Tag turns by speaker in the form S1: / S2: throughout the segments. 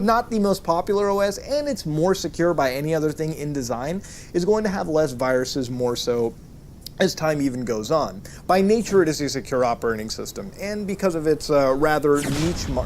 S1: not the most popular OS, and it's more secure by any other thing in design, is going to have less viruses more so as time even goes on. By nature, it is a secure operating system, and because of its rather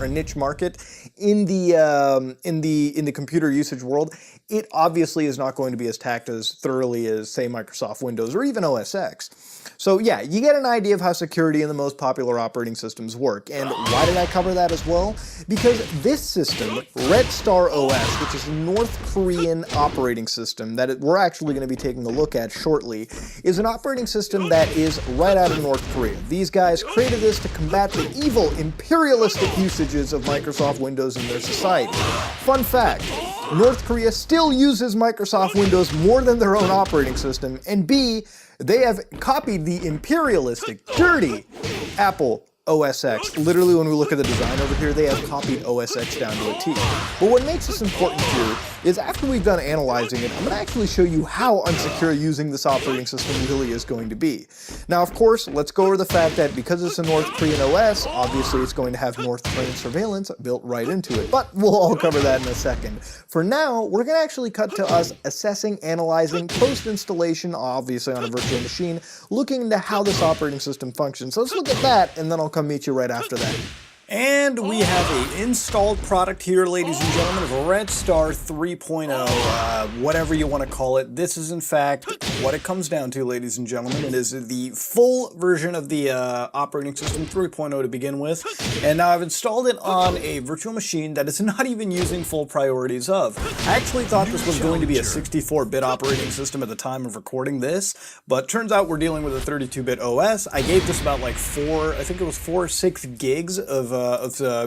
S1: niche market in the computer usage world, it obviously is not going to be as attacked as thoroughly as, say, Microsoft Windows or even OS X. So yeah, you get an idea of how security in the most popular operating systems work. And why did I cover that as well? Because this system, Red Star OS, which is a North Korean operating system that we're actually going to be taking a look at shortly, is an operating system that is right out of North Korea. These guys created this to combat the evil imperialistic usages of Microsoft Windows in their society. Fun fact, North Korea still uses Microsoft Windows more than their own operating system, and B, they have copied the imperialistic, dirty Apple OS X. Literally, when we look at the design over here, they have copied OS X down to a T. But what makes this important here is after we've done analyzing it, I'm going to actually show you how unsecure using this operating system really is going to be. Now, of course, let's go over the fact that because it's a North Korean OS, obviously it's going to have North Korean surveillance built right into it. But we'll all cover that in a second. For now, we're going to actually cut to us assessing, analyzing, post-installation, obviously on a virtual machine, looking into how this operating system functions. So let's look at that, and then I'll come meet you right after that.
S2: And we have an installed product here, ladies and gentlemen, of Red Star 3.0, whatever you want to call it. This is, in fact, what it comes down to, ladies and gentlemen. It is the full version of the operating system 3.0 to begin with. And now I've installed it on a virtual machine that is not even using full priorities of. I actually thought this was going to be a 64-bit operating system at the time of recording this, but turns out we're dealing with a 32-bit OS. I gave this about like 4 or 6 gigs of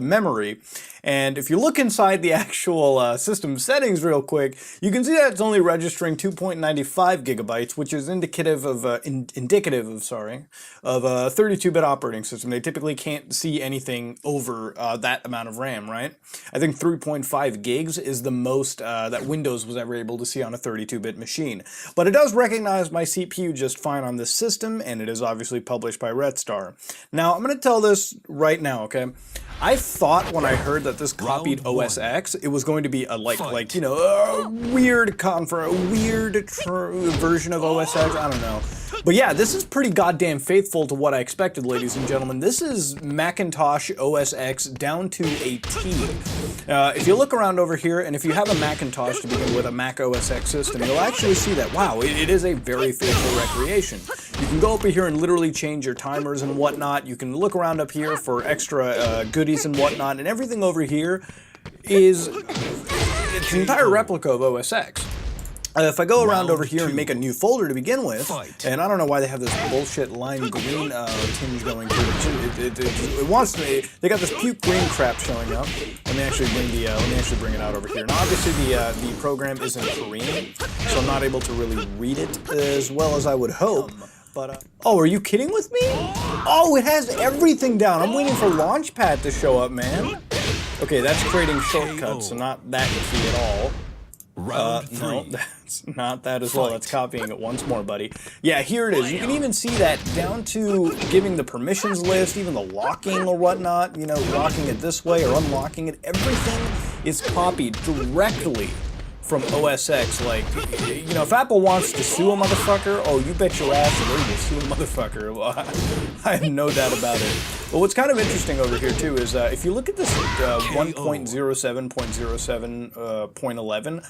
S2: memory, and if you look inside the actual system settings real quick, you can see that it's only registering 2.95 gigabytes, which is indicative of a 32-bit operating system. They typically can't see anything over that amount of RAM, right? I think 3.5 gigs is the most that Windows was ever able to see on a 32-bit machine. But it does recognize my CPU just fine on this system, and it is obviously published by Red Star. Now, I'm going to tell this right now, okay? I thought when I heard that this copied OS X, it was going to be a like you know, a weird version of OS X. I don't know. But yeah, this is pretty goddamn faithful to what I expected, ladies and gentlemen. This is Macintosh OS X down to a T. If you look around over here, and if you have a Macintosh to begin with, a Mac OS X system, you'll actually see that, wow, it is a very faithful recreation. You can go up here and literally change your timers and whatnot. You can look around up here for extra goodies and whatnot, and everything over here is it's an entire replica of OS X. If I go around over here and make a new folder to begin with, and I don't know why they have this bullshit lime green tinge going through it. It wants to. They got this puke green crap showing up. Let me actually bring it out over here. Now, obviously, the program is in Korean, so I'm not able to really read it as well as I would hope. But oh, are you kidding with me? Oh, it has everything down. I'm waiting for Launchpad to show up, man. Okay, that's creating shortcuts, so not that key at all. No, that's not that as well. That's copying it once more, buddy. Yeah, here it is. You can even see that down to giving the permissions list, even the locking or whatnot, you know, locking it this way or unlocking it. Everything is copied directly from OS X. Like, you know, if Apple wants to sue a motherfucker, oh, you bet your ass that they will sue a motherfucker. Well, I have no doubt about it. But what's kind of interesting over here, too, is if you look at this 1.07.07.11,